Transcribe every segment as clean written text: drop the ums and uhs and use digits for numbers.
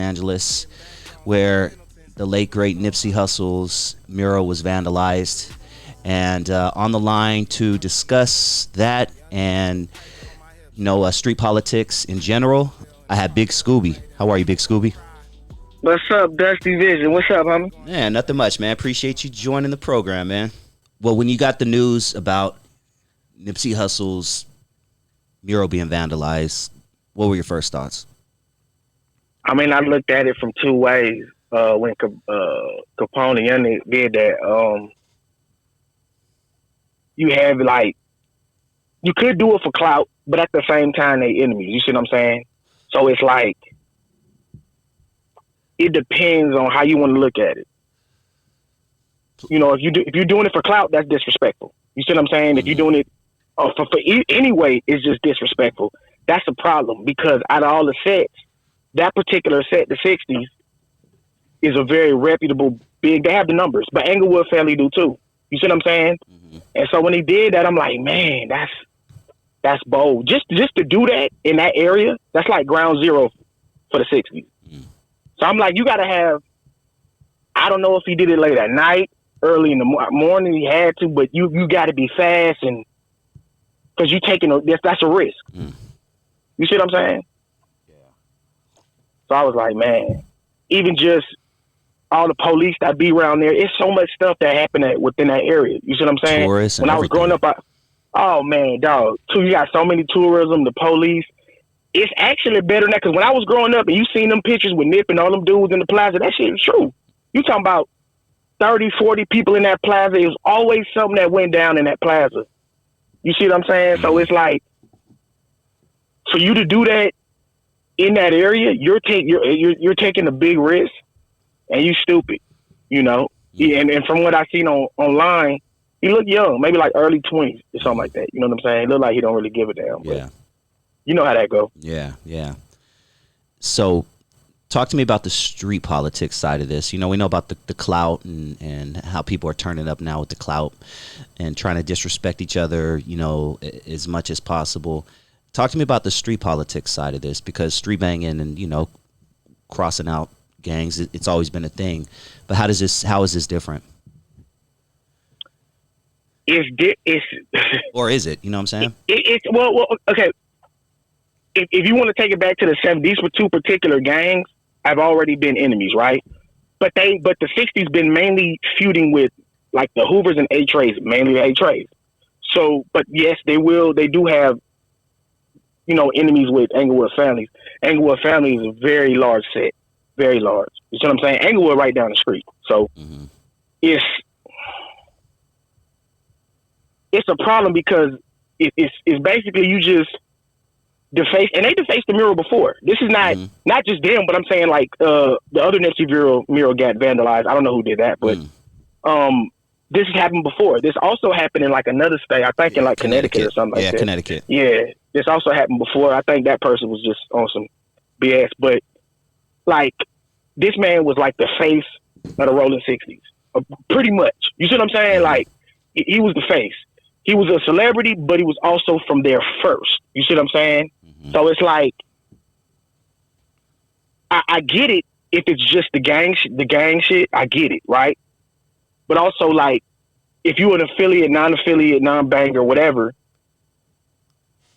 Angeles, where the late great Nipsey Hussle's mural was vandalized. And on the line to discuss that and street politics in general, I have Big Scooby. How are you, Big Scooby? What's up, Dusty Vision? What's up, homie? Man, nothing much, man. Appreciate you joining the program, man. Well, when you got the news about Nipsey Hussle's mural being vandalized, what were your first thoughts? I mean, I looked at it from two ways. When Kapone Young did that, you have you could do it for clout, but at the same time, they enemies. You see what I'm saying? So it's like it depends on how you want to look at it. If you're doing it for clout, that's disrespectful. You see what I'm saying? If you're doing it for anyway, it's just disrespectful. That's a problem because out of all the sets, that particular set, the 60s, is a very reputable, big. They have the numbers, but Englewood family do too. You see what I'm saying? Mm-hmm. And so when he did that, I'm like, man, that's bold. Just to do that in that area, that's like ground zero for the 60s. Mm. So I'm like, you got to have. I don't know if he did it late at night, early in the morning. He had to, but you got to be fast and because you taking that's a risk. Mm. You see what I'm saying? Yeah. So I was like, man, even just all the police that be around there, it's so much stuff that happened within that area. You see what I'm saying? Tourists and when I was growing up, oh man, dog, you got so many tourism, the police. It's actually better than that because when I was growing up and you seen them pictures with Nip and all them dudes in the plaza, that shit is true. You talking about 30, 40 people in that plaza. It was always something that went down in that plaza. You see what I'm saying? So it's like, for you to do that in that area, you're taking a big risk, and you stupid, Yeah, and from what I seen online, he look young, maybe like early 20s or something like that. You know what I'm saying? It look like he don't really give a damn. Yeah. You know how that go. Yeah. So, talk to me about the street politics side of this. We know about the clout and how people are turning up now with the clout and trying to disrespect each other, as much as possible. Talk to me about the street politics side of this because street banging and, crossing out gangs, it's always been a thing. But how is this different? It's or is it? You know what I'm saying? It's well, okay. If you want to take it back to the 70s, these were two particular gangs have already been enemies, right? But the 60s been mainly feuding with like the Hoovers and A-Trays, mainly the A-Trays. So, but yes, they do have, enemies with Englewood families. Englewood family is a very large set, very large. You see what I'm saying? Englewood right down the street. So it's a problem because it's basically you just deface, and they defaced the mural before. This is not just them, but I'm saying like the other Nipsey mural got vandalized. I don't know who did that, but this has happened before. This also happened in like another state, I think in like Connecticut or something like that. Yeah, Connecticut. Yeah, this also happened before. I think that person was just on some BS, but like this man was like the face of the Rolling 60s, pretty much. You see what I'm saying? Like he was the face. He was a celebrity, but he was also from there first. You see what I'm saying? Mm-hmm. So it's like, I get it if it's just the gang shit. I get it, right? But also, like, if you're an affiliate, non-affiliate, non-banger, whatever,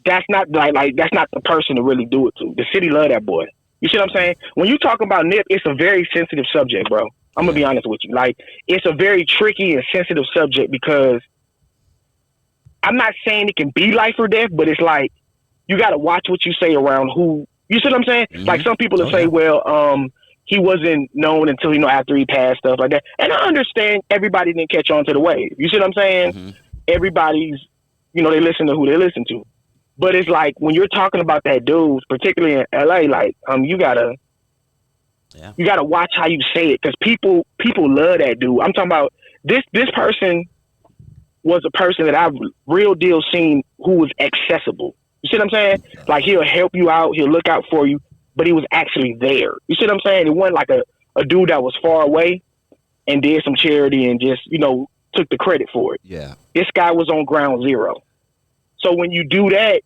that's not that's not the person to really do it to. The city love that boy. You see what I'm saying? When you talk about Nip, it's a very sensitive subject, bro. I'm gonna be honest with you. Like, it's a very tricky and sensitive subject because I'm not saying it can be life or death, but it's like you got to watch what you say around who. You see what I'm saying? Mm-hmm. Like some people will say, well, he wasn't known until after he passed, stuff like that. And I understand everybody didn't catch on to the wave. You see what I'm saying? Mm-hmm. Everybody's, they listen to who they listen to. But it's like when you're talking about that dude, particularly in LA, like you gotta watch how you say it because people love that dude. I'm talking about this person was a person that I've real deal seen who was accessible. You see what I'm saying? Like he'll help you out, he'll look out for you, but he was actually there. You see what I'm saying? It wasn't like a dude that was far away and did some charity and just, took the credit for it. Yeah. This guy was on ground zero. So when you do that,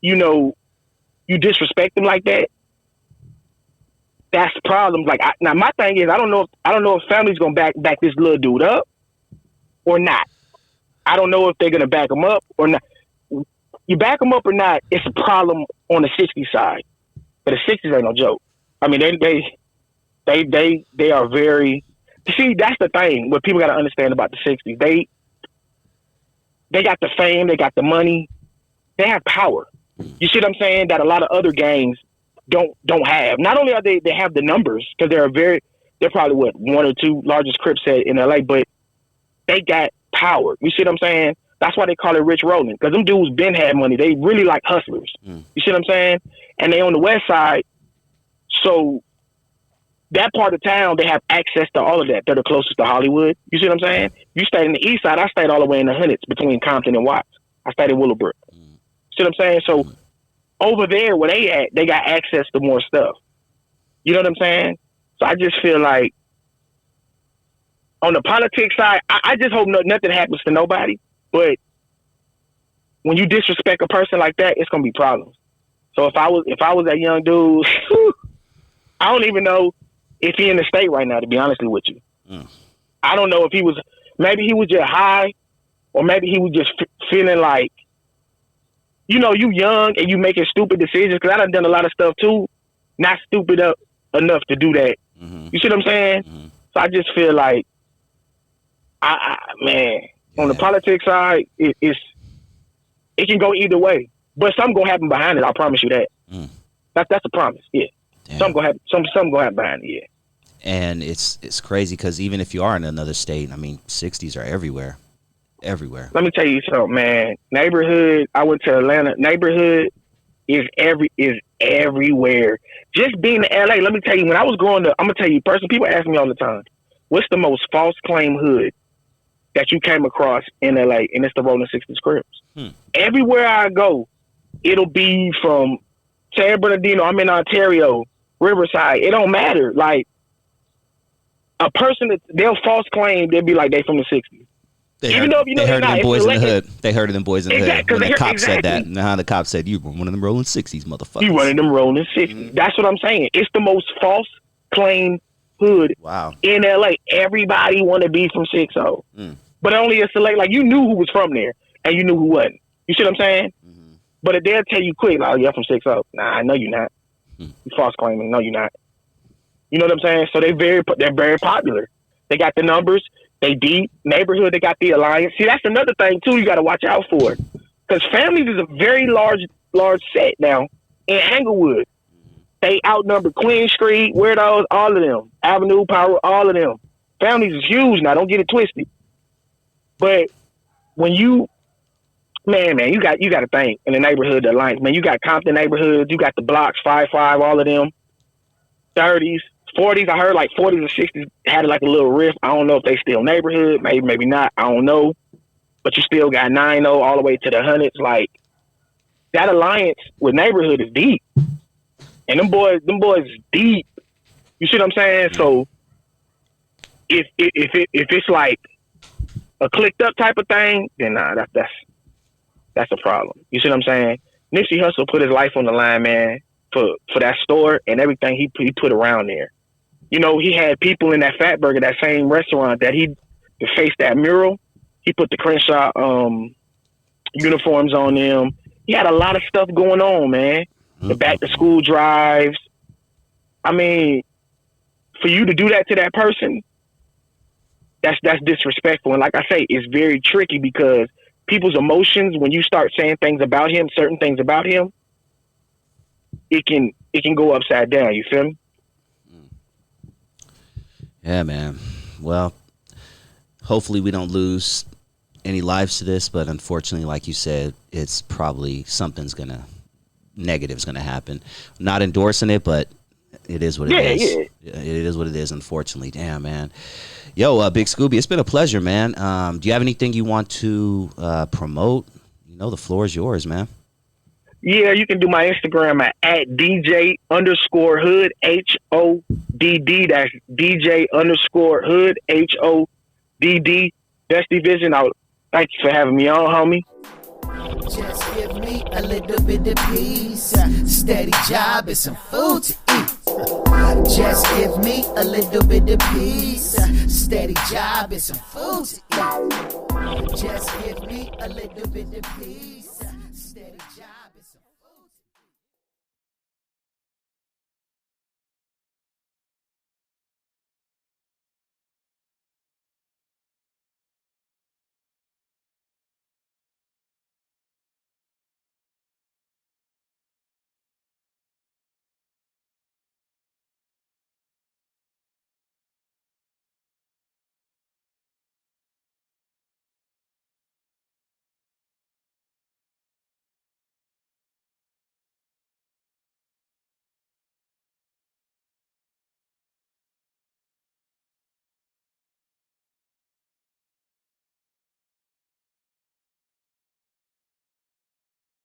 you disrespect him like that, that's problems. Like now, my thing is, I don't know if family's gonna back this little dude up or not. I don't know if they're gonna back him up or not. You back him up or not, it's a problem on the 60s side, but the 60s ain't no joke. I mean, they are very. See, that's the thing. What people got to understand about the 60s, they got the fame, they got the money, they have power. You see what I'm saying? That a lot of other gangs don't have. Not only are they have the numbers because they're probably one or two largest Crips in LA, but they got power. You see what I'm saying? That's why they call it rich rolling, because them dudes been had money. They really like hustlers. You see what I'm saying? And they on the west side, so that part of town, they have access to all of that. They're the closest to Hollywood. You see what I'm saying? You stayed in the east side, I stayed all the way in the hundreds between Compton and Watts. I stayed in Willowbrook. See what I'm saying? So over there where they at, they got access to more stuff. You know what I'm saying? So I just feel like on the politics side, I just hope nothing happens to nobody. But when you disrespect a person like that, it's gonna be problems. So if I was that young dude, I don't even know if he in the state right now, to be honest with you. I don't know if maybe he was just high, or maybe he was just feeling like, you know, you young and you making stupid decisions. Because I done a lot of stuff too, not stupid enough to do that. You see what I'm saying? So I just feel like, on the politics side, it can go either way. But something gonna happen behind it. I promise you that. That's a promise. Yeah. Damn. Something gonna happen behind it. Yeah. And it's crazy because even if you are in another state, I mean, 60s are everywhere. Let me tell you something, man. Neighborhood. I went to Atlanta. Neighborhood is everywhere. Just being in LA. Let me tell you. When I was growing up, I'm gonna tell you personally. People ask me all the time, "What's the most false claim hood that you came across in LA?" And it's the Rolling 60s Crips. Everywhere I go, it'll be from San Bernardino. I'm in Ontario, Riverside. It don't matter. Like a person that they'll false claim, they'll be like they from the 60s. Even though you know they heard them boys in the hood. They heard of them boys in the hood. When the cop said that, the cop said, "You were one of them Rolling 60s motherfuckers." You one of them Rolling 60s. That's what I'm saying. It's the most false claim hood in LA. Everybody want to be from 60. But only a select, like you knew who was from there and you knew who wasn't. You see what I'm saying? But they'll tell you quick, like, "Oh, you're from 60. Nah, I know you're not. You false claiming. No, you're not. You know what I'm saying? So they're very popular. They got the numbers. They deep neighborhood. They got the alliance. See, that's another thing too. You got to watch out for, because families is a very large set now in Englewood. They outnumber Queen Street, Weirdos, all of them, Avenue, Power, all of them. Families is huge now. Don't get it twisted. But when you got to think in the neighborhood, the alliance, man. You got Compton neighborhoods. You got the blocks, 5-5, all of them. 30s. 40s, I heard like 40s and 60s had like a little rift. I don't know if they still neighborhood, maybe not. I don't know. But you still got 90 all the way to the hundreds. Like that alliance with neighborhood is deep. And them boys deep. You see what I'm saying? So if it's like a clicked up type of thing, then nah, that's a problem. You see what I'm saying? Nipsey Hussle put his life on the line, man, for that store and everything he put around there. You know, he had people in that Fatburger, that same restaurant that he faced that mural. He put the Crenshaw uniforms on them. He had a lot of stuff going on, man. The back to school drives. I mean, for you to do that to that person, that's disrespectful. And like I say, it's very tricky because people's emotions, when you start saying things about him, certain things about him, it can go upside down. You feel me? Yeah, man. Well, hopefully we don't lose any lives to this, but unfortunately, like you said, it's probably negative's gonna happen. Not endorsing it, but it is what it is. Yeah. It is what it is, unfortunately. Damn, man. Yo, Big Scooby, it's been a pleasure, man. Do you have anything you want to promote? You know, the floor is yours, man. Yeah, you can do my Instagram at DJ_Hood, HODD. That's DJ_Hood, HODD. Dusty Vision. Thank you for having me on, homie. Just give me a little bit of peace, steady job and some food to eat. Just give me a little bit of peace, steady job and some food to eat. Just give me a little bit of peace, steady job and some food to eat.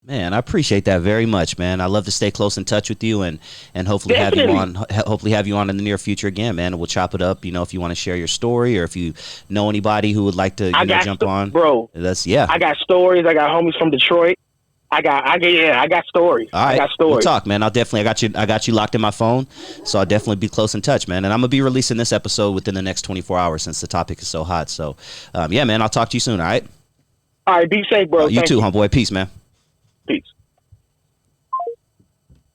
Man, I appreciate that very much, man. I love to stay close in touch with you, and hopefully Definitely. have you on in the near future again, man. And we'll chop it up. You know, if you want to share your story, or if you know anybody who would like to jump on, bro. I got stories. I got homies from Detroit. I got stories. All right, I got stories. we'll talk, man. I got you locked in my phone, so I'll definitely be close in touch, man. And I'm gonna be releasing this episode within the next 24 hours since the topic is so hot. So, yeah, man, I'll talk to you soon. All right. All right, be safe, bro. You too, homeboy. Peace, man. Peace.